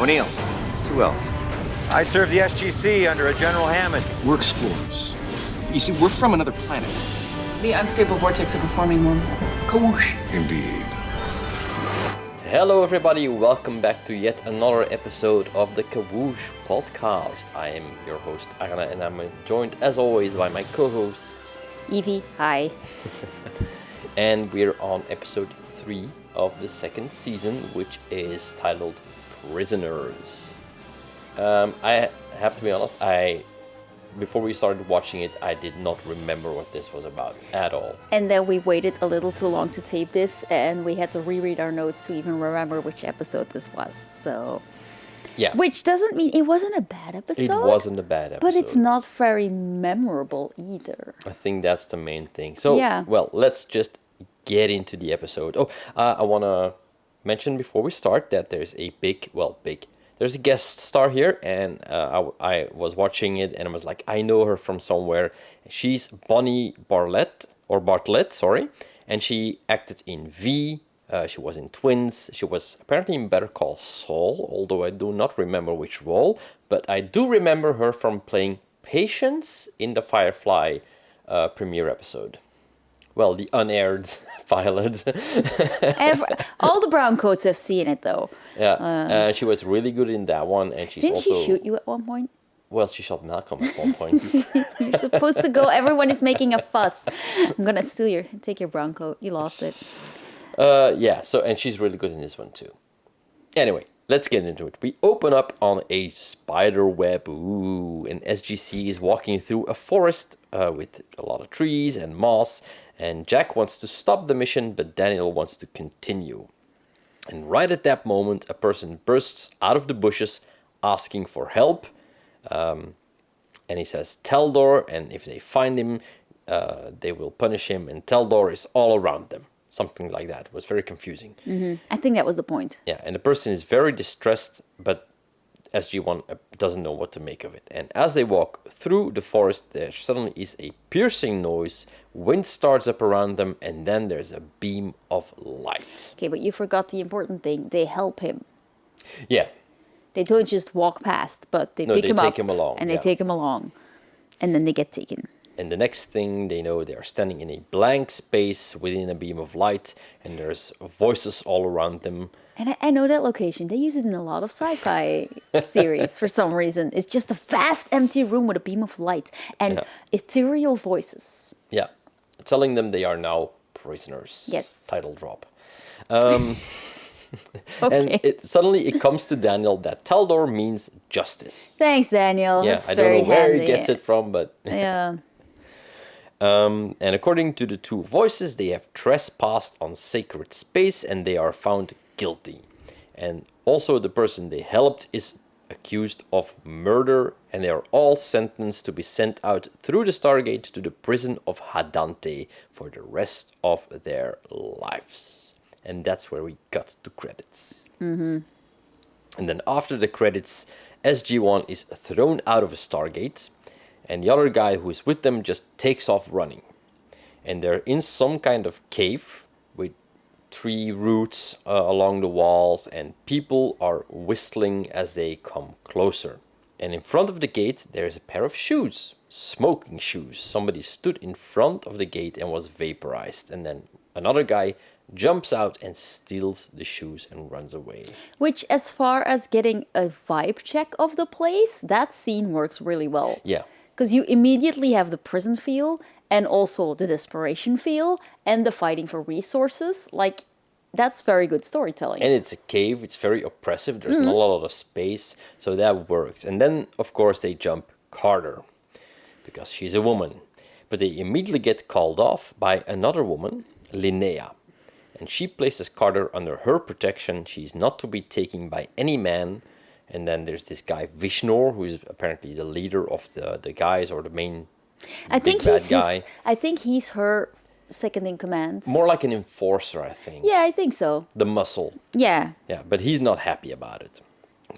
O'Neill. 2 L's. I serve the SGC under a General Hammond. We're explorers. You see, we're from another planet. The unstable vortex of a forming wormhole. Kawoosh. Indeed. Hello everybody, welcome back to yet another episode of the Kawoosh podcast. I am your host Arne and I'm joined as always by my co-host Evie, hi. And we're on episode 3 of the second season, which is titled Prisoners. I have to be honest, before we started watching it, I did not remember what this was about at all. And then we waited a little too long to tape this, and we had to reread our notes to even remember which episode this was. So, yeah, which doesn't mean it wasn't a bad episode. It wasn't a bad episode, but it's not very memorable either. I think that's the main thing. So, yeah. Well, let's just get into the episode. I want to mention before we start that there's a there's a guest star here, and I was watching it and I was like, I know her from somewhere. She's Bonnie Bartlett, and she acted in V. She was in Twins. She was apparently in Better Call Saul, although I do not remember which role, but I do remember her from playing Patience in the Firefly premiere episode. Well, the unaired pilot. All the brown coats have seen it, though. Yeah, she was really good in that one, and she's didn't also... she shoot you at one point? Well, she shot Malcolm at one point. You're supposed to go. Everyone is making a fuss. I'm gonna take your brown coat. You lost it. Yeah. So, and she's really good in this one too. Anyway, let's get into it. We open up on a spider web. Ooh, and SGC is walking through a forest with a lot of trees and moss. And Jack wants to stop the mission, but Daniel wants to continue. And right at that moment, a person bursts out of the bushes asking for help. And he says, Teldor, and if they find him, they will punish him. And Teldor is all around them. Something like that. It was very confusing. Mm-hmm. I think that was the point. Yeah, and the person is very distressed, but SG1 doesn't know what to make of it. And as they walk through the forest, there suddenly is a piercing noise. Wind starts up around them, and then there's a beam of light. Okay, but you forgot the important thing. They help him. Yeah. They don't just walk past, but they pick him up. They take him along. And they take him along. And then they get taken. And the next thing they know, they are standing in a blank space within a beam of light, and there's voices all around them. And I know that location. They use it in a lot of sci-fi series for some reason. It's just a vast empty room with a beam of light and ethereal voices. Yeah, telling them they are now prisoners. Yes. Title drop. Okay. And suddenly it comes to Daniel that Teldor means justice. Thanks, Daniel. Yeah, that's I don't very know where handy. he gets it from, but... Yeah. And according to the two voices, they have trespassed on sacred space and they are found guilty. And also the person they helped is accused of murder, and they are all sentenced to be sent out through the Stargate to the prison of Hadante for the rest of their lives. And that's where we cut to credits. Mm-hmm. And then after the credits, SG-1 is thrown out of a Stargate, and the other guy who is with them just takes off running. And they're in some kind of cave with tree roots along the walls, and people are whistling as they come closer. And in front of the gate, there is a pair of shoes, smoking shoes. Somebody stood in front of the gate and was vaporized. And then another guy jumps out and steals the shoes and runs away. Which, as far as getting a vibe check of the place, that scene works really well. Yeah. Because you immediately have the prison feel, and also the desperation feel, and the fighting for resources. Like, that's very good storytelling. And it's a cave, it's very oppressive, there's not a lot of space, so that works. And then, of course, they jump Carter, because she's a woman. But they immediately get called off by another woman, Linnea. And she places Carter under her protection. She's not to be taken by any man. And then there's this guy, Vishnor, who is apparently the leader of the guys, or the main big bad guy. I think he's her second in command. More like an enforcer, I think. Yeah, I think so. The muscle. Yeah. Yeah, but he's not happy about it.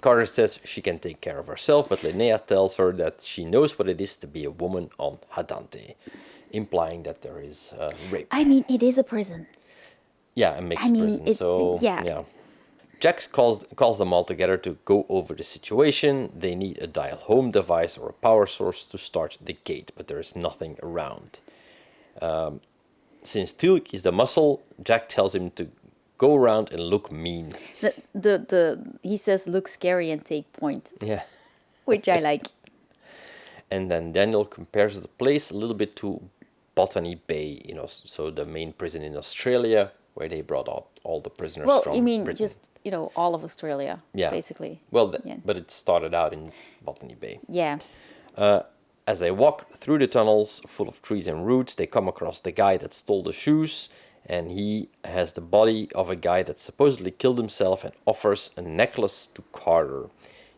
Carter says she can take care of herself, but Linnea tells her that she knows what it is to be a woman on Hadante, implying that there is rape. I mean, it is a prison. Yeah, a mixed prison. It's, so yeah. Jax calls them all together to go over the situation. They need a dial home device or a power source to start the gate, but there is nothing around. Since Teal'c is the muscle, Jack tells him to go around and look mean. He says look scary and take point, Yeah. which I like. And then Daniel compares the place a little bit to Botany Bay, so the main prison in Australia, where they brought out all the prisoners Well, from you mean Britain. just, all of Australia, Yeah. basically. Well, Yeah. but it started out in Botany Bay. Yeah. As they walk through the tunnels full of trees and roots, they come across the guy that stole the shoes, and he has the body of a guy that supposedly killed himself and offers a necklace to Carter.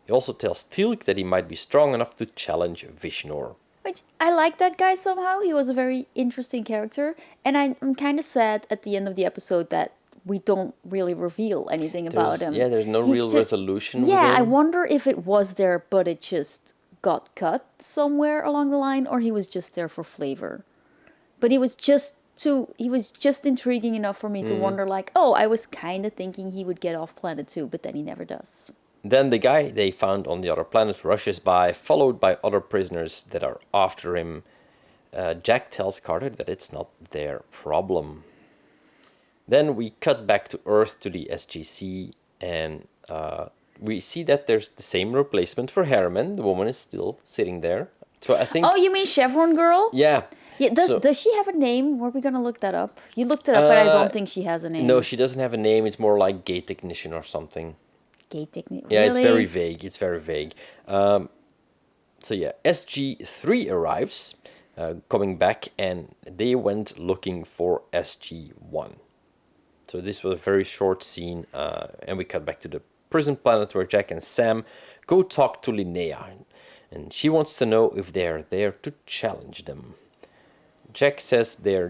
He also tells Teal'c that he might be strong enough to challenge Vishnor. Which I like that guy somehow. He was a very interesting character. And I'm kind of sad at the end of the episode that we don't really reveal anything about him. Yeah, there's no He's real ju- resolution Yeah, with I him. wonder if it was there, but it just got cut somewhere along the line, or he was just there for flavor. But he was just intriguing enough for me to wonder, like, oh, I was kind of thinking he would get off planet too, but then he never does. Then the guy they found on the other planet rushes by, followed by other prisoners that are after him. Jack tells Carter that it's not their problem. Then we cut back to Earth to the SGC, and we see that there's the same replacement for Harriman. The woman is still sitting there. So I think... Oh, you mean Chevron Girl? Yeah. Yeah, does she have a name? Were we gonna look that up? You looked it up, but I don't think she has a name. No, she doesn't have a name. It's more like gate technician or something. Gate technique. Yeah, really? it's very vague. It's very vague. So yeah, SG3 arrives, coming back, and they went looking for SG1. So this was a very short scene, and we cut back to the prison planet where Jack and Sam go talk to Linnea, and she wants to know if they're there to challenge them. Jack says they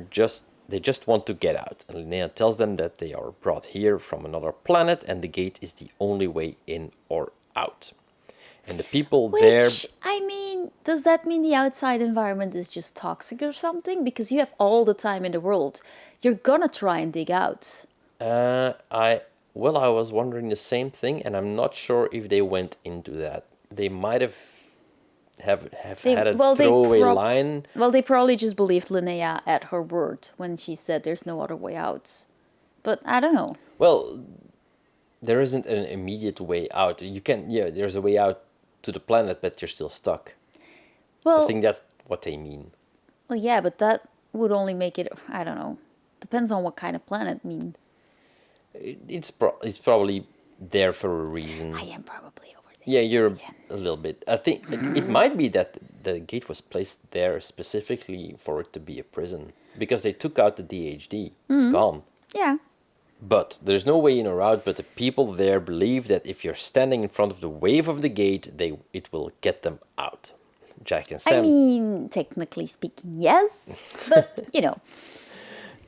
just want to get out, and Linnea tells them that they are brought here from another planet and the gate is the only way in or out. And the people there... Which, I mean, does that mean the outside environment is just toxic or something? Because you have all the time in the world. You're gonna try and dig out. I was wondering the same thing, and I'm not sure if they went into that. They might have had a throwaway line. Well, they probably just believed Linnea at her word when she said there's no other way out. But I don't know. Well, there isn't an immediate way out. There's a way out to the planet, but you're still stuck. Well, I think that's what they mean. well, yeah, but that would only make it, I don't know. Depends on what kind of planet. I mean, It's probably there for a reason. I am probably over there. Yeah, you're a little bit. I think it might be that the gate was placed there specifically for it to be a prison, because they took out the DHD. It's gone. Yeah. But there's no way in or out, but the people there believe that if you're standing in front of the wave of the gate, it will get them out. Jack and Sam... I mean, technically speaking, yes. But,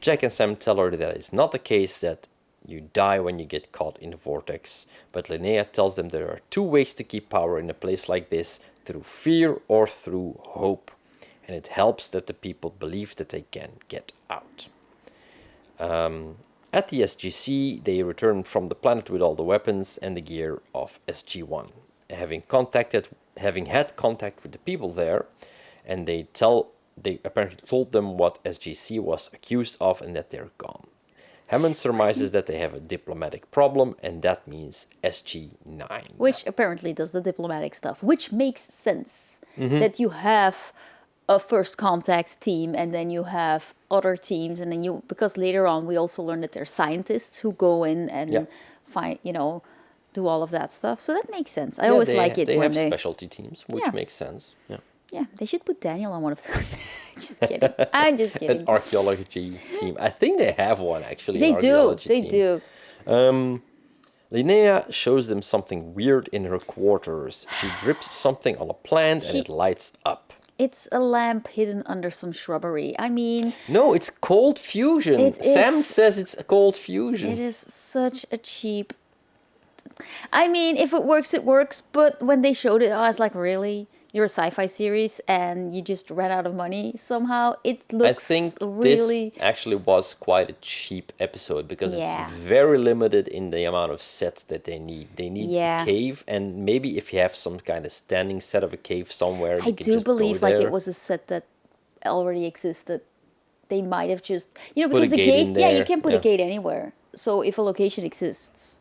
Jack and Sam tell her that it's not the case, that you die when you get caught in the vortex. But Linnea tells them there are two ways to keep power in a place like this, through fear or through hope. And it helps that the people believe that they can get out. At the SGC, they return from the planet with all the weapons and the gear of SG1. Having had contact with the people there, and they apparently told them what SGC was accused of and that they're gone. Hammond surmises that they have a diplomatic problem, and that means SG9. which apparently does the diplomatic stuff, which makes sense. That you have a first contact team and then you have other teams, and then because later on we also learn that there's scientists who go in and find, do all of that stuff. So that makes sense. I always like it they when have specialty teams, which Yeah. makes sense. Yeah. Yeah, they should put Daniel on one of those. Just kidding. I'm just kidding. An archaeology team. I think they have one, actually. They an do. archaeology They team. do. Linnea shows them something weird in her quarters. She drips something on a plant and it lights up. It's a lamp hidden under some shrubbery. I mean, No, it's cold fusion. It Sam is- says it's a cold fusion. it is such a cheap. I mean, if it works, it works. But when they showed it, I was like, really? you're a sci-fi series and you just ran out of money somehow. It I looks think really... this actually was quite a cheap episode because Yeah. it's very limited in the amount of sets that they need. They need Yeah. a cave, and maybe if you have some kind of standing set of a cave somewhere, I you can do just go believe like there. it was a set that already existed. They might have just, you know, Put a because the gate in gate, yeah, you there, can put yeah. a gate anywhere. So if a location exists,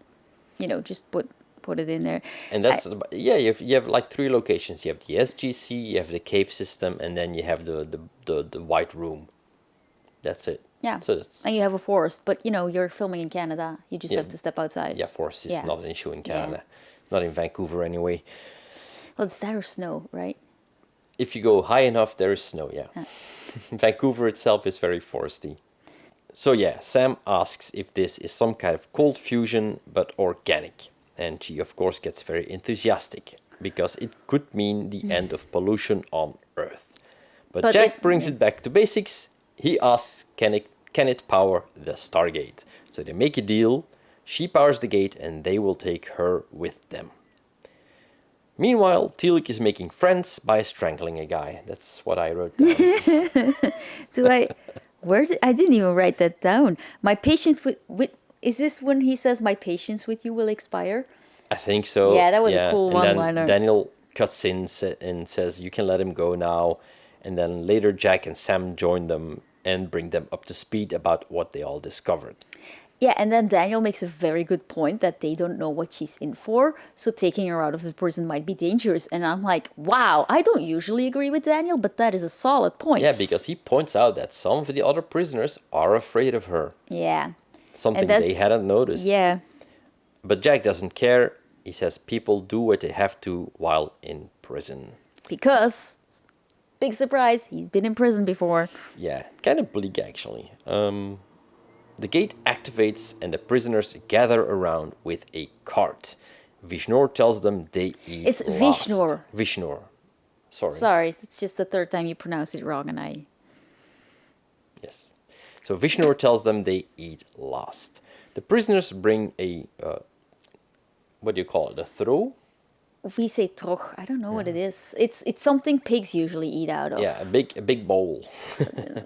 you know, just put it in there. And that's you have like 3 locations. You have the SGC, you have the cave system, and then you have the white room. That's it. Yeah. So that's And you have a forest, but you know, you're filming in Canada. You just Yeah. have to step outside. yeah, forest is Yeah. not an issue in Yeah. Canada, not in Vancouver anyway. Well, it's that or snow, right? If you go high enough, there is snow. Yeah. Vancouver itself is very foresty. So yeah, Sam asks if this is some kind of cold fusion but organic. And she of course gets very enthusiastic because it could mean the end of pollution on Earth. But Jack brings it back to basics. He asks can it power the Stargate. So they make a deal. She powers the gate and they will take her with them. Meanwhile, Teal'c is making friends by strangling a guy. That's what I wrote down. I didn't even write that down. My patience with is this when he says my patience with you will expire? I think so. Yeah, that was a cool and one-liner. then Daniel cuts in and says, you can let him go now. And then later Jack and Sam join them and bring them up to speed about what they all discovered. Yeah, and then Daniel makes a very good point that they don't know what she's in for, so taking her out of the prison might be dangerous. And I'm like, wow, I don't usually agree with Daniel, but that is a solid point. Yeah, because he points out that some of the other prisoners are afraid of her. Yeah. Something they hadn't noticed. Yeah. But Jack doesn't care. He says people do what they have to while in prison. Because, big surprise, he's been in prison before. Yeah, kind of bleak actually. The gate activates and the prisoners gather around with a cart. Vishnor tells them they eat It's last. Vishnor. Vishnor. Sorry. Sorry, it's just the third time you pronounce it wrong and I... Yes. So Vishnor tells them they eat last. The prisoners bring a, what do you call it, a throw? We say troch, I don't know what it is. It's something pigs usually eat out of. Yeah, a big bowl.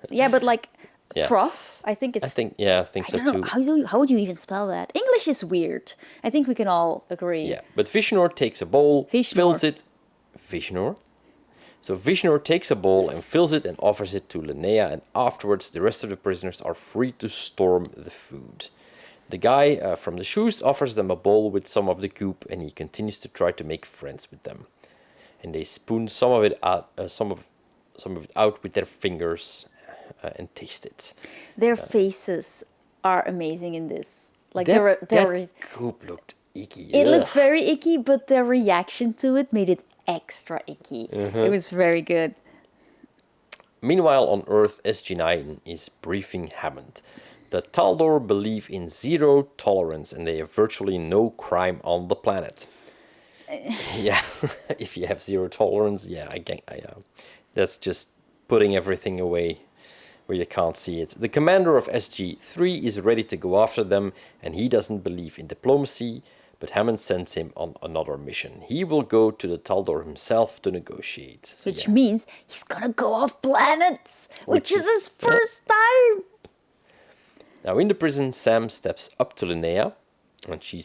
Yeah, but like Yeah. trough, I think it's... I think so I don't too. know, how would you even spell that? English is weird. I think we can all agree. Yeah, but Vishnor takes a bowl, Vishnor. fills it. Vishnor? So Vishnor takes a bowl and fills it and offers it to Linnea, and afterwards the rest of the prisoners are free to storm the food. The guy from the shoes offers them a bowl with some of the goop, and he continues to try to make friends with them. And they spoon some of it out, some of it out with their fingers and taste it. Their faces are amazing in this. Like That their goop looked icky. it Ugh. looks very icky, but their reaction to it made it extra icky. Mm-hmm. It was very good. Meanwhile, on Earth, SG9 is briefing Hammond. The Taldor believe in zero tolerance and they have virtually no crime on the planet. Yeah, if you have zero tolerance, yeah, that's just putting everything away where you can't see it. The commander of SG3 is ready to go after them and he doesn't believe in diplomacy, but Hammond sends him on another mission. He will go to the Taldor himself to negotiate. So, Which yeah. means he's gonna go off planets, which is his yeah. first time. Now in the prison, Sam steps up to Linnea and she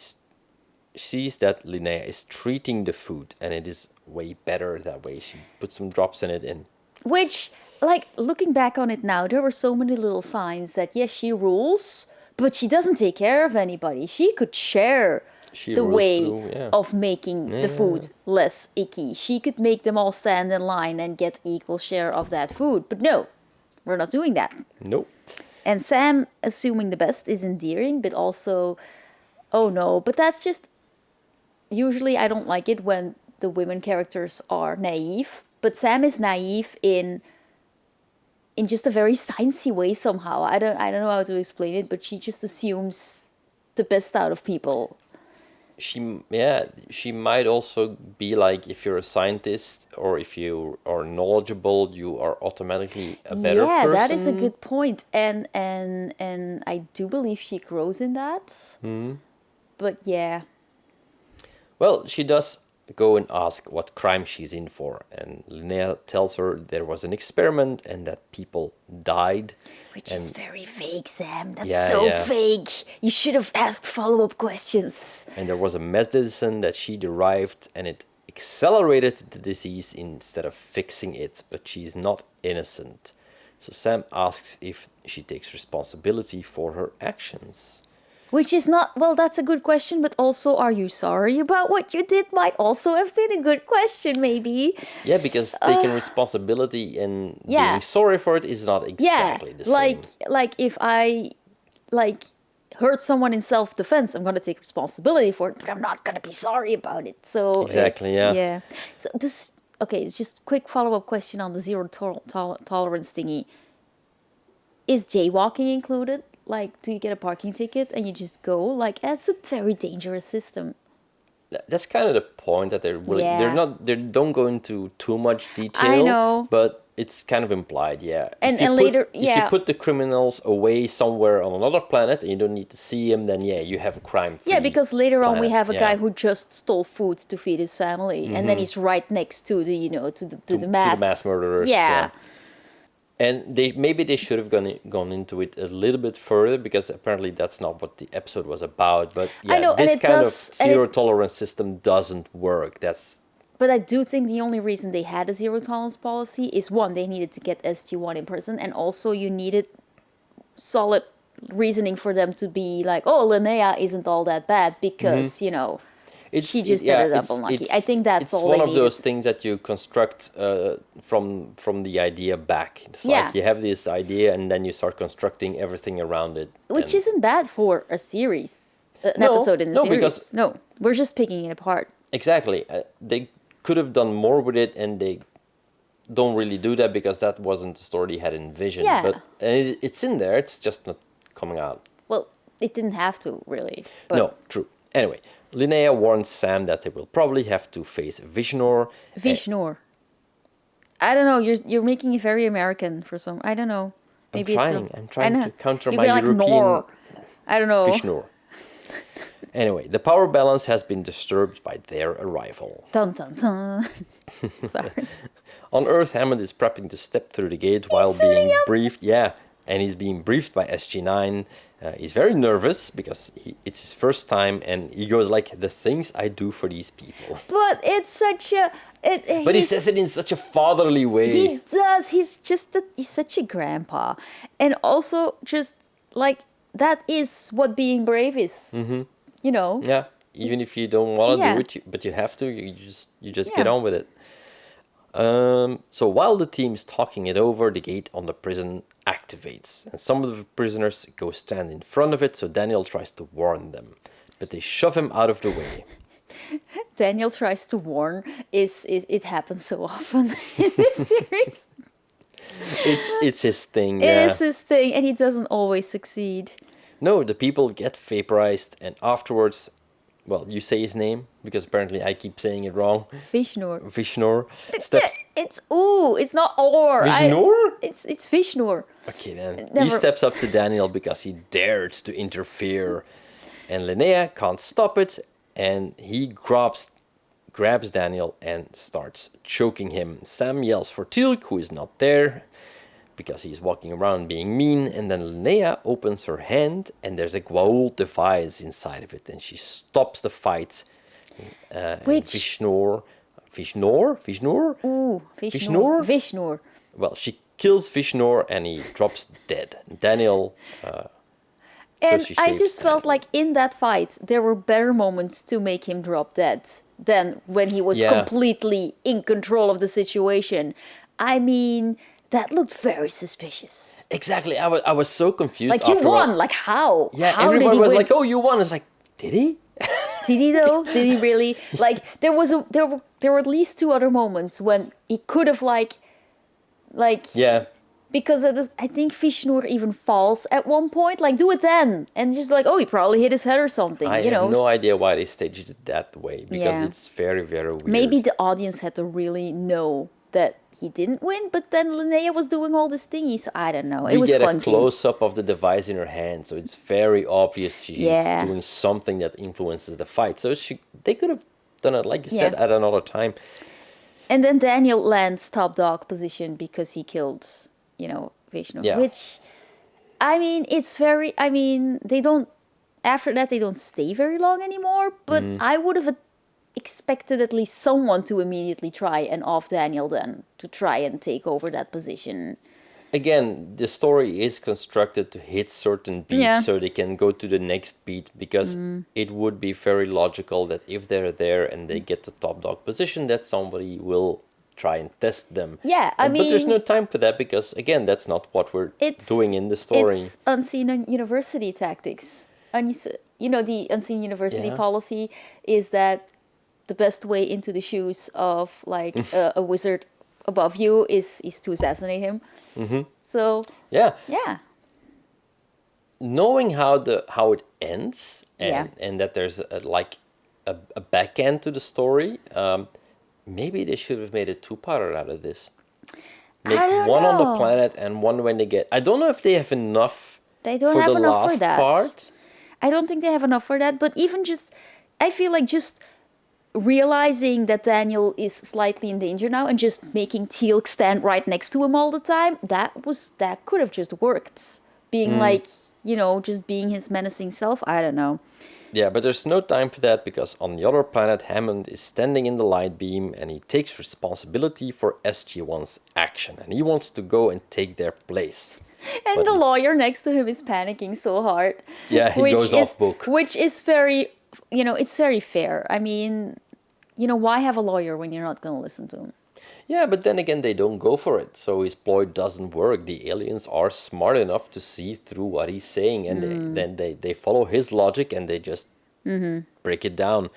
sees that Linnea is treating the food and it is way better that way. She puts some drops in it and... Which, like, looking back on it now, there were so many little signs that, yes, she rules, but she doesn't take care of anybody. She could share She the rules way through, yeah. of making the food less icky. She could make them all stand in line and get equal share of that food. But no, we're not doing that. Nope. And Sam, assuming the best, is endearing, but also, oh no, but that's just... Usually I don't like it when the women characters are naive, but Sam is naive in just a very sciencey way somehow. I don't know how to explain it, but she just assumes the best out of people. She might also be like, if you're a scientist or if you are knowledgeable, you are automatically a better person. Yeah, that is a good point. And I do believe she grows in that. But yeah. Well, she does go and ask what crime she's in for. And Linnea tells her there was an experiment and that people died. Which is very vague, Sam. That's Yeah, so yeah. vague. You should have asked follow-up questions. And there was a medicine that she derived and it accelerated the disease instead of fixing it. But she's not innocent. So Sam asks if she takes responsibility for her actions. Which is not, well, that's a good question, but also, are you sorry about what you did might also have been a good question, maybe. Yeah, because taking responsibility and Yeah. being sorry for it is not exactly the like, same. like if I, hurt someone in self-defense, I'm going to take responsibility for it, but I'm not going to be sorry about it. So Exactly, it's, yeah. So this, okay, it's just quick follow-up question on the zero tolerance thingy. Is jaywalking included? Like, do you get a parking ticket and you just go? Like, that's a very dangerous system. That's kind of the point that Yeah. they don't go into too much detail. know. But it's kind of implied, yeah. And- If you and put- later- if yeah. you put the criminals away somewhere on another planet and you don't need to see them, then yeah, you have a crime-free Yeah, because later on we planet, have a yeah. guy who just stole food to feed his family, and then he's right next to the, to the mass murderers. Yeah. And maybe they should have gone into it a little bit further because apparently that's not what the episode was about. But yeah, know, and this it kind does- of and zero it- tolerance system doesn't work. But I do think the only reason they had a zero tolerance policy is one, they needed to get SG1 in person, and also you needed solid reasoning for them to be like, oh, Linnea isn't all that bad because, she just ended up unlucky. I think that's it's all one they of needed. those things that you construct from the idea back. It's Yeah. like you have this idea and then you start constructing everything around it. Which and- isn't bad for a series, an No, episode in the no, series. because- No, we're just picking it apart. Exactly. They could have done more with it, and they don't really do that because that wasn't the story they had envisioned. Yeah. But it's in there. It's just not coming out. Well, it didn't have to, really. But No, true. Anyway, Linnea warns Sam that they will probably have to face Vishnor. Vishnor. I don't know. You're making it very American for some. I don't know. Maybe I'm trying I know. to counter You my go like European Nor. I don't know. Vishnor. Anyway, the power balance has been disturbed by their arrival. Dun dun dun. Sorry. On Earth, Hammond is prepping to step through the gate while being briefed. Yeah, and he's being briefed by SG9. He's very nervous because it's his first time, and he goes like, "The things I do for these people." But it's such a. But he says it in such a fatherly way. He does. He's such a grandpa, and also just like that is what being brave is. Mm-hmm. Yeah, even if you don't want to Yeah. do it, but you have to, you just get Yeah. on with it. So while the team is talking it over, the gate on the prison activates, and some of the prisoners go stand in front of it. So Daniel tries to warn them, but they shove him out of the way. Daniel tries to warn. It happens so often in this series. It's his thing. It Yeah. is his thing, and he doesn't always succeed. No, the people get vaporized, and afterwards, well, you say his name because apparently I keep saying it wrong. Vishnor. Vishnor steps. It's not or. Vishnor? It's Vishnor. Okay, then. He Never- steps up to Daniel because he dared to interfere. And Linnea can't stop it, and he grabs Daniel and starts choking him. Sam yells for Teal'c, who is not there, because he's walking around being mean. And then Linnea opens her hand, and there's a Gwaul device inside of it, and she stops the fight. And Which- Vishnor? Ooh, Vishnor? Vishnor. Well, she kills Vishnor, and he drops dead. Daniel... And she I saves just felt Daniel. like in that fight, there were better moments to make him drop dead than when he was Yeah. completely in control of the situation. I mean, that looked very suspicious. Exactly. I was so confused. Like, you after a while. won. Like, how? Yeah, how did everybody he was win? like, "Oh, you won." It's like, did he? Did he though? Did he really? Like, there were at least two other moments when he could have like, Yeah. because I think Vishnor even falls at one point. Like, do it then, and just like, oh, he probably hit his head or something. I you know, have no idea why they staged it that way because Yeah. it's very, very weird. maybe the audience had to really know that he didn't win, but then Linnea was doing all this thingy, so I don't know. It we was get clunky. a close up of the device in her hand, so it's very obvious she's Yeah. doing something that influences the fight. So they could have done it, like you Yeah. said, at another time. And then Daniel lands top dog position because he killed, Vaishnav. Yeah. Which, I mean, they don't, after that, they don't stay very long anymore. But I would have expected at least someone to immediately try and off Daniel then, to try and take over that position. Again, the story is constructed to hit certain beats Yeah. so they can go to the next beat, because it would be very logical that if they're there and they get the top dog position, that somebody will try and test them. Yeah, I But there's mean- no time for that, because again, that's not what we're doing in the story. It's unseen university tactics. The unseen university Yeah. policy is that the best way into the shoes of like a wizard above you is to assassinate him. So Yeah, yeah, knowing how it ends and that there's a back end to the story, maybe they should have made a two-parter out of this. Make don't one on the know. planet and one when they get. I don't know if they have enough. they don't for have the enough last for that. part. I don't think they have enough for that. But even I feel like just realizing that Daniel is slightly in danger now and just making Teal'c stand right next to him all the time, that could have just worked. Being like, just being his menacing self. I don't know. Yeah, but there's no time for that, because on the other planet, Hammond is standing in the light beam and he takes responsibility for SG-1's action, and he wants to go and take their place. And But the he- lawyer next to him is panicking so hard. Yeah, he goes off book. Which is very, it's very fair. I mean, why have a lawyer when you're not going to listen to him? Yeah, but then again, they don't go for it, so his ploy doesn't work. The aliens are smart enough to see through what he's saying, and then they follow his logic and they just break it down.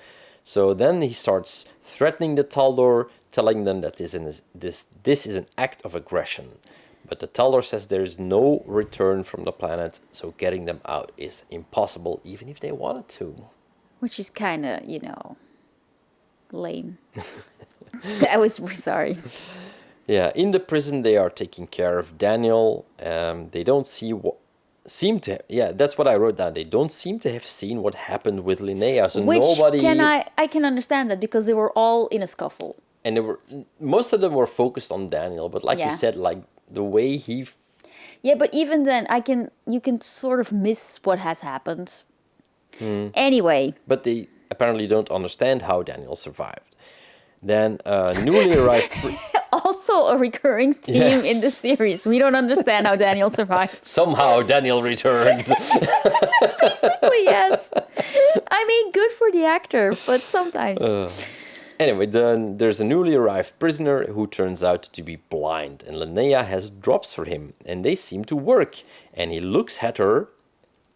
So then he starts threatening the Taldor, telling them that this is an act of aggression. But the Taldor says there's no return from the planet, so getting them out is impossible, even if they wanted to. Which is kind of, lame. That was sorry. Yeah, in the prison they are taking care of Daniel. They don't that's what I wrote down. They don't seem to have seen what happened with Linnea, so Which nobody. I can understand that because they were all in a scuffle. And most of them were focused on Daniel, but like Yeah. you said, like the way he. Yeah, but even then, you can sort of miss what has happened. Anyway, But they apparently don't understand how Daniel survived. Then newly arrived. also a recurring theme in the series. We don't understand how Daniel survived. Somehow Daniel returned. Basically, yes. I mean, good for the actor, but sometimes. Anyway, then there's a newly arrived prisoner who turns out to be blind, and Linnea has drops for him, and they seem to work. And he looks at her,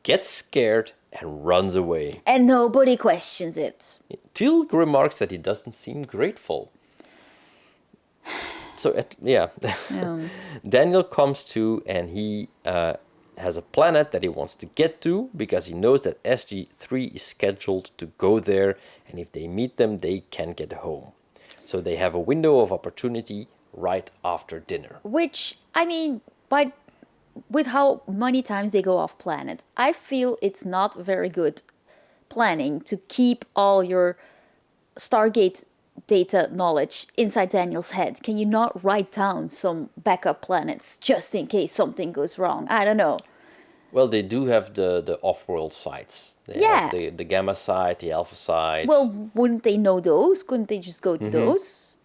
gets scared, and runs away. And nobody questions it. Teal'c remarks that he doesn't seem grateful. So, Daniel comes to, and he has a planet that he wants to get to, because he knows that SG-3 is scheduled to go there, and if they meet them, they can get home. So they have a window of opportunity right after dinner. Which, I mean, with how many times they go off planet, I feel it's not very good planning to keep all your Stargate data knowledge inside Daniel's head. Can you not write down some backup planets just in case something goes wrong? I don't know. Well, they do have the off-world sites. They have the Gamma site, the Alpha site. Well, wouldn't they know those? Couldn't they just go to those?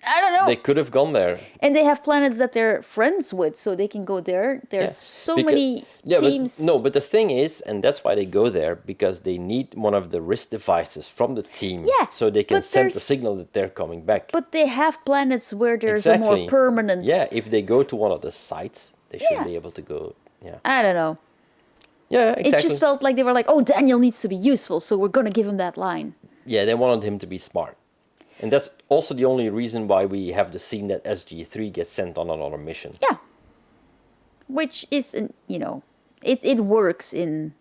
I don't know. They could have gone there. And they have planets that they're friends with, so they can go there. There's so many teams. But the thing is, and that's why they go there, because they need one of the wrist devices from the team, Yeah, so they can but send a there's- signal that they're coming back. But they have planets where there's a more permanent... Yeah, if they go to one of the sites, they should be able to go. Yeah. I don't know. Yeah, exactly. It just felt like they were like, oh, Daniel needs to be useful, so we're going to give him that line. Yeah, they wanted him to be smart. And that's also the only reason why we have the scene that SG-3 gets sent on another mission. Yeah. Which is, it works in...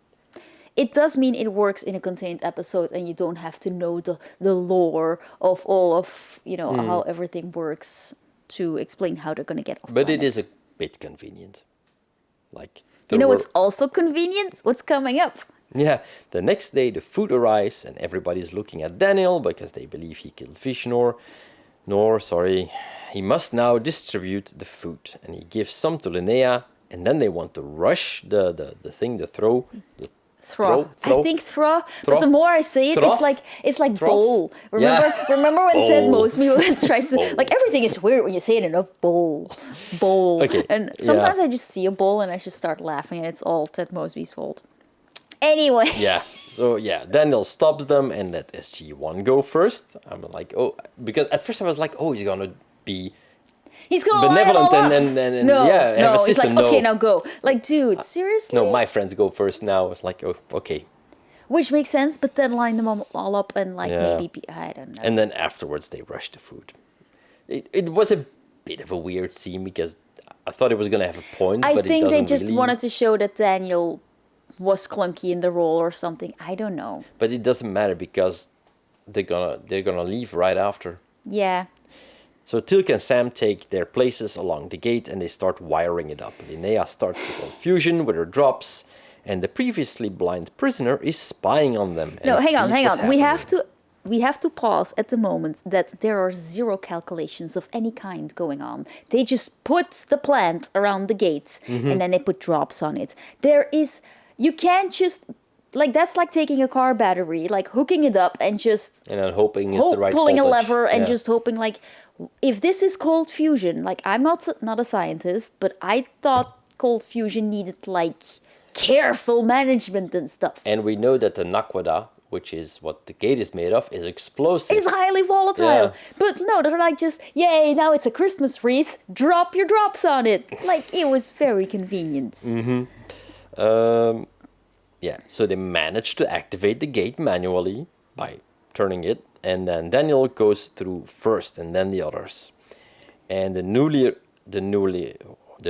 It does mean it works in a contained episode and you don't have to know the lore of all of, how everything works to explain how they're going to get off But it planet. is a bit convenient. Like, You know what's also convenient? What's coming up? Yeah, the next day the food arrives and everybody's looking at Daniel because they believe he killed fish sorry. He must now distribute the food and he gives some to Linnea and then they want to rush the thing, the throw. Throw. I think throw. But the more I say it, it's like bowl. Remember when Ted Mosby tries to like everything is weird when you say it enough. Bowl. Okay. And sometimes I just see a bowl and I just start laughing and it's all Ted Mosby's fault. Anyway. Yeah. So Daniel stops them and let SG1 go first. I'm like, oh, because at first I was like, oh, he's gonna be benevolent and have a it's system. like, okay, now go. Like, dude, seriously? No, my friends go first now. It's like, oh, okay. Which makes sense, but then line them all up and maybe I don't know. And then afterwards they rush the food. It was a bit of a weird scene because I thought it was gonna have a point. I but think it they doesn't just really. wanted to show that Daniel was clunky in the role or something. I don't know. But it doesn't matter because they're gonna leave right after. Yeah. So Tilk and Sam take their places along the gate and they start wiring it up. Linnea starts the confusion with her drops, and the previously blind prisoner is spying on them. No, and hang on. sees what's We have to pause at the moment that there are zero calculations of any kind going on. They just put the plant around the gate and then they put drops on it. You can't just that's like taking a car battery, like hooking it up and just and then hoping it's the right pulling a voltage. lever and just hoping if this is cold fusion, I'm not a scientist, but I thought cold fusion needed careful management and stuff. And we know that the naquadah, which is what the gate is made of, is explosive. It's highly volatile. Yeah. But no, they're just, yay, now it's a Christmas wreath, drop your drops on it. It was very convenient. So they managed to activate the gate manually by turning it, and then Daniel goes through first, and then the others. And the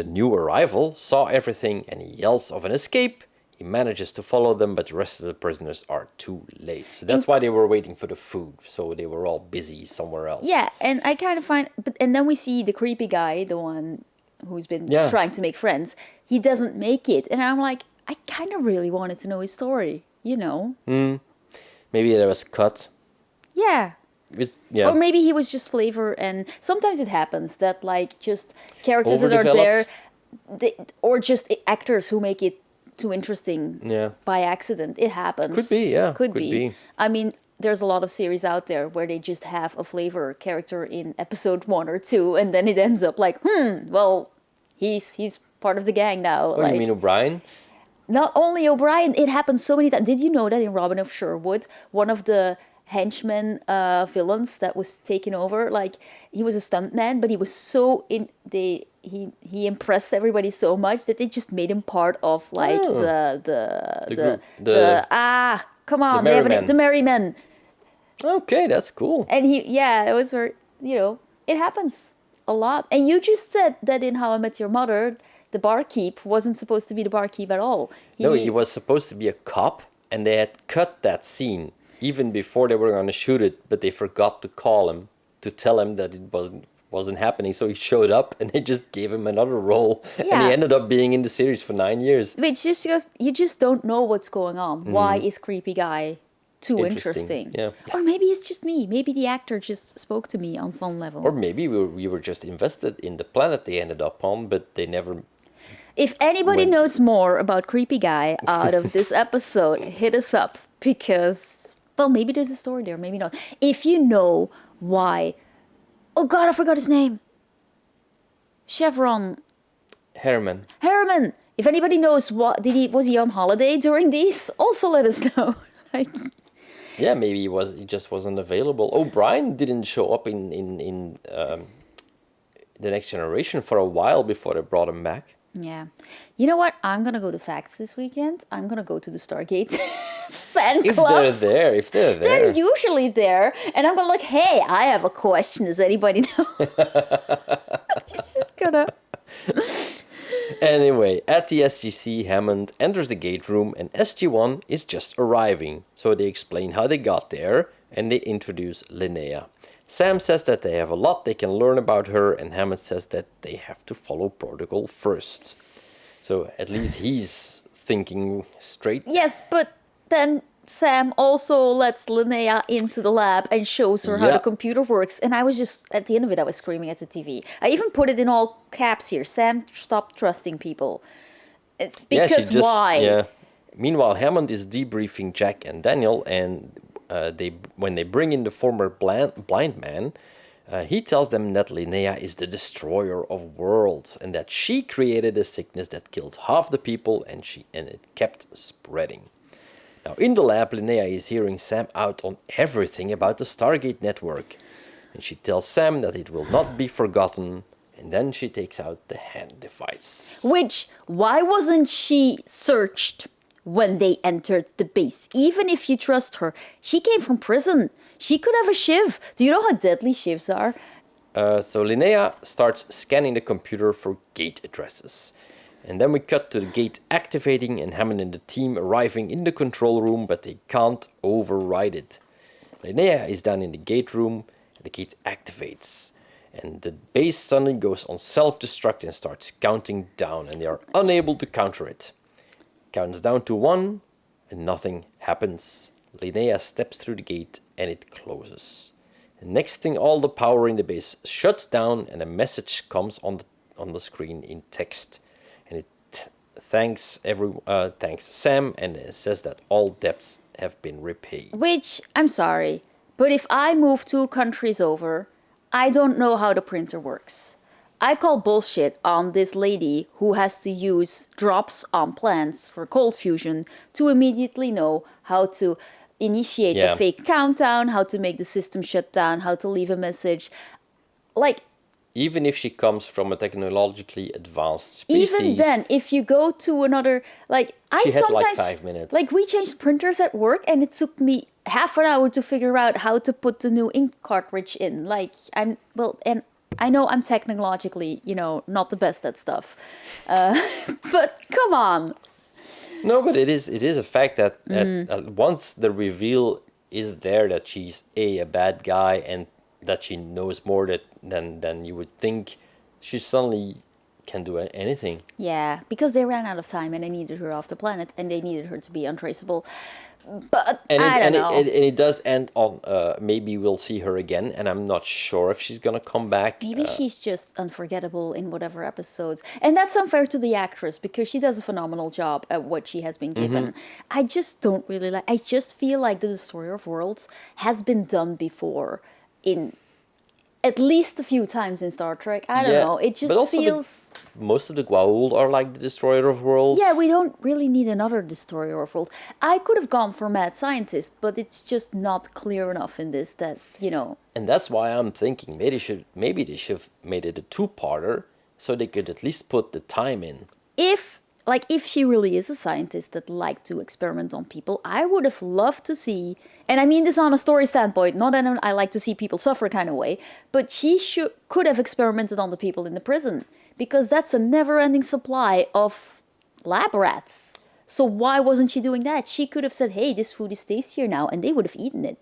new arrival saw everything, and he yells of an escape. He manages to follow them, but the rest of the prisoners are too late. So that's why they were waiting for the food. So they were all busy somewhere else. Yeah, and I kind of and then we see the creepy guy, the one who's been trying to make friends. He doesn't make it, and I'm like, I kind of really wanted to know his story, Maybe it was cut. Yeah. Yeah. Or maybe he was just flavor, and sometimes it happens that just characters that are there, or just actors who make it too interesting by accident. It happens. Could be, yeah. Could be. I mean, there's a lot of series out there where they just have a flavor character in episode 1 or 2, and then it ends up well, he's part of the gang now. Oh, you mean O'Brien? Not only O'Brien, it happens so many times. Did you know that in Robin of Sherwood, one of the henchmen villains that was taken over, he was a stuntman, but he was so he impressed everybody so much that they just made him part of the Merry Men. Okay, that's cool. And it was very, it happens a lot. And you just said that in How I Met Your Mother, the barkeep wasn't supposed to be the barkeep at all. He was supposed to be a cop, and they had cut that scene even before they were going to shoot it, but they forgot to call him to tell him that it wasn't happening. So he showed up, and they just gave him another role, and he ended up being in the series for 9 years. Which just because you just don't know what's going on. Why is creepy guy too interesting? Yeah. Or maybe it's just me. Maybe the actor just spoke to me on some level. Or maybe we were just invested in the planet they ended up on, but they never. If anybody knows more about creepy guy out of this episode, hit us up, because maybe there's a story there, maybe not. If you know why, oh God, I forgot his name. Chevron. Herman. If anybody knows was he on holiday during these? Also let us know. Yeah, maybe he just wasn't available. O'Brien didn't show up in The Next Generation for a while before they brought him back. Yeah. You know what? I'm going to go to FACTS this weekend. I'm going to go to the Stargate fan club. If they're there. They're usually there. And I'm going to hey, I have a question. Does anybody know? just going to... Anyway, at the SGC, Hammond enters the gate room and SG-1 is just arriving. So they explain how they got there and they introduce Linnea. Sam says that they have a lot they can learn about her, and Hammond says that they have to follow protocol first. So at least he's thinking straight. Yes, but then Sam also lets Linnea into the lab and shows her how Yeah. the computer works. And I was just, at the end of it, I was screaming at the TV. I even put it in all caps here. Sam, stop trusting people. Because why? Yeah. Meanwhile, Hammond is debriefing Jack and Daniel, and when they bring in the former blind man, he tells them that Linnea is the destroyer of worlds, and that she created a sickness that killed half the people, and it kept spreading. Now, in the lab, Linnea is hearing Sam out on everything about the Stargate network, and she tells Sam that it will not be forgotten. And then she takes out the hand device. Which, why wasn't she searched when they entered the base? Even if you trust her, she came from prison. She could have a shiv. Do you know how deadly shivs are? So Linnea starts scanning the computer for gate addresses. And then we cut to the gate activating and Hammond and the team arriving in the control room, but they can't override it. Linnea is down in the gate room, and the gate activates. And the base suddenly goes on self-destruct and starts counting down, and they are unable to counter it. Counts down to 1, and nothing happens. Linnea steps through the gate, and it closes. And next thing, all the power in the base shuts down, and a message comes on the screen in text. And it thanks Sam, and it says that all debts have been repaid. Which, I'm sorry, but if I move 2 countries over, I don't know how the printer works. I call bullshit on this lady who has to use drops on plants for cold fusion to immediately know how to initiate a fake countdown, how to make the system shut down, how to leave a message. Like, even if she comes from a technologically advanced species. even then, if you go to another, like, She had like 5 minutes. Like, we changed printers at work, and it took me half an hour to figure out how to put the new ink cartridge in. Like, and I know I'm technologically, not the best at stuff, but come on. No, but it is a fact that once the reveal is there that she's a bad guy and that she knows more than you would think, she suddenly can do anything. Yeah, because they ran out of time and they needed her off the planet and they needed her to be untraceable. But I don't know. And it does end on maybe we'll see her again, and I'm not sure if she's gonna come back. Maybe she's just unforgettable in whatever episodes. And that's unfair to the actress because she does a phenomenal job at what she has been given. I just don't really like... I just feel like The Destroyer of Worlds has been done before in... at least a few times in Star Trek. I don't know. It just feels... most of the Goa'uld are like the Destroyer of Worlds. Yeah, we don't really need another Destroyer of Worlds. I could have gone for Mad Scientist, but it's just not clear enough in this that, And that's why I'm thinking maybe they should have made it a 2-parter so they could at least put the time in. If she really is a scientist that liked to experiment on people, I would have loved to see, and I mean this on a story standpoint, not in an I like to see people suffer kind of way, but she could have experimented on the people in the prison, because that's a never-ending supply of lab rats. So why wasn't she doing that? She could have said, hey, this food is tastier now, and they would have eaten it.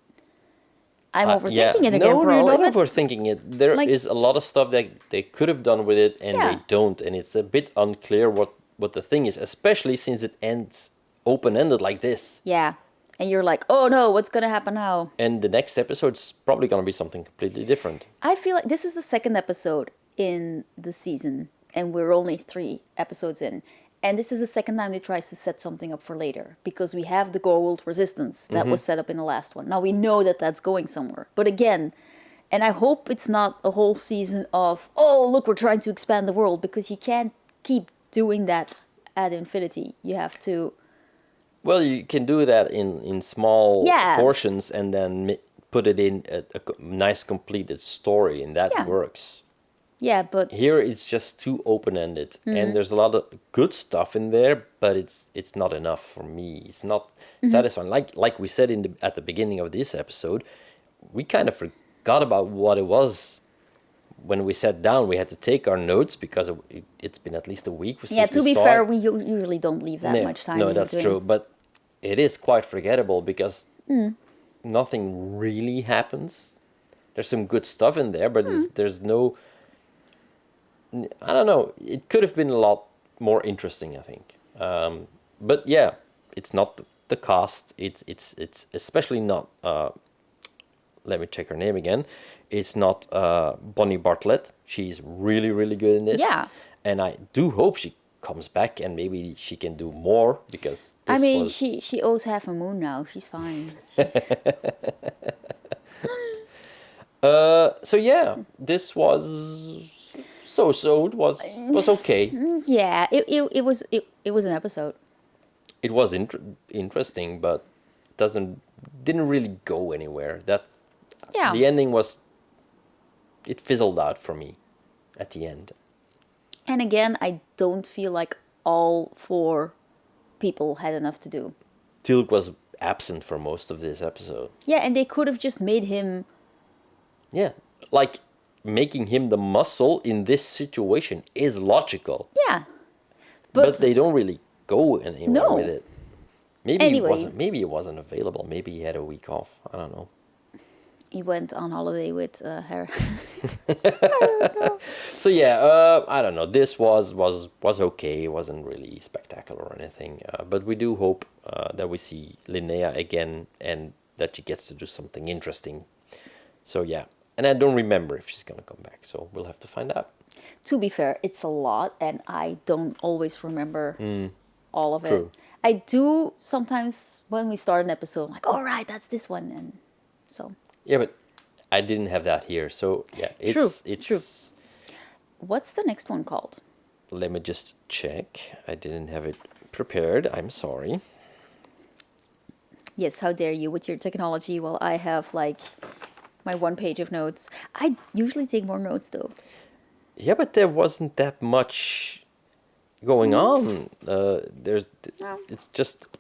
I'm overthinking it again, no, probably. No, you're not overthinking it. There is a lot of stuff that they could have done with it, and they don't, and it's a bit unclear what the thing is, especially since it ends open-ended like this. Yeah. And you're like, oh no, what's going to happen now? And the next episode's probably going to be something completely different. I feel like this is the 2nd episode in the season, and we're only 3 episodes in. And this is the 2nd time they tries to set something up for later, because we have the Goa'uld resistance that was set up in the last one. Now we know that that's going somewhere. But again, and I hope it's not a whole season of, oh, look, we're trying to expand the world, because you can't keep doing that ad infinity. You have to... Well, you can do that in small portions and then put it in a nice completed story, and that works. Yeah, but... Here it's just too open-ended, and there's a lot of good stuff in there, but it's not enough for me. It's not satisfying. Like we said at the beginning of this episode, we kind of forgot about what it was. When we sat down, we had to take our notes because it's been at least a week since we saw it. Yeah, to be fair, we usually don't leave that much time. No, that's true. But it is quite forgettable because nothing really happens. There's some good stuff in there, but there's no... I don't know. It could have been a lot more interesting, I think. But yeah, it's not the cast. It's especially not. Let me check her name again. It's not Bonnie Bartlett. She's really, really good in this. Yeah. And I do hope she comes back and maybe she can do more, because this I mean, was... she owes half a moon now. She's fine. So yeah, this was so. It was okay. Yeah, it was an episode. It was interesting, but didn't really go anywhere. Yeah. The ending was... It fizzled out for me at the end. And again, I don't feel like all 4 people had enough to do. Teal'c was absent for most of this episode. Yeah, and they could have just made him... Yeah, like making him the muscle in this situation is logical. Yeah. But they don't really go anywhere No. with it. Maybe Anyway. Maybe it wasn't available. Maybe he had a week off. I don't know. He went on holiday with her. So yeah, I don't know. This was okay. It wasn't really spectacular or anything. But we do hope that we see Linnea again and that she gets to do something interesting. So yeah, and I don't remember if she's gonna come back. So we'll have to find out. To be fair, it's a lot, and I don't always remember all of True. it. I do sometimes when we start an episode, I'm like, all right, that's this one, and so. Yeah, but I didn't have that here. So yeah, True. it's. What's the next one called? Let me just check. I didn't have it prepared. I'm sorry. Yes, how dare you with your technology while I have like my 1 page of notes. I usually take more notes though. Yeah, but there wasn't that much going on. It's just,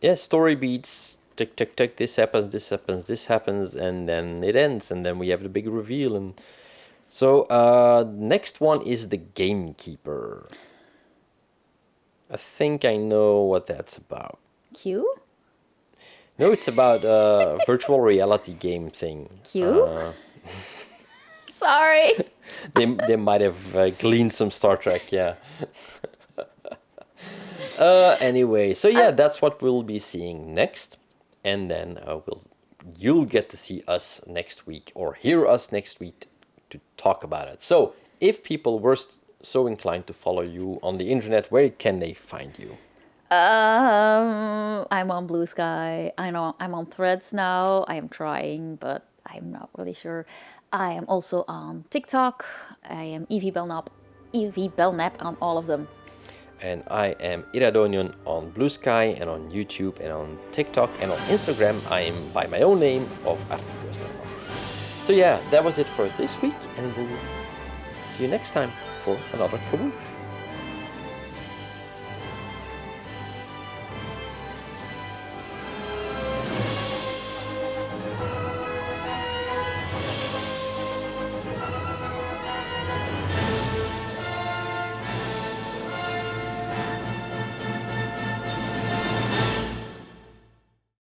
yeah, story beats. Tick, tick, tick. This happens. This happens. This happens, and then it ends, and then we have the big reveal. And so next one is the Gamekeeper. I think I know what that's about. Q? No, it's about a virtual reality game thing. Q? Sorry. They might have gleaned some Star Trek, yeah. Anyway, so yeah, that's what we'll be seeing next, and then you'll get to see us next week or hear us next week to talk about it. So if people were so inclined to follow you on the internet, where can they find you? I'm on Blue Sky. I know I'm on Threads now. I am trying, but I'm not really sure. I am also on TikTok. I am Evie Belknap on all of them. And I am Iradonion on Blue Sky and on YouTube and on TikTok and on Instagram. I am by my own name of Arne. So yeah, that was it for this week, and we'll see you next time for another Kaboosh.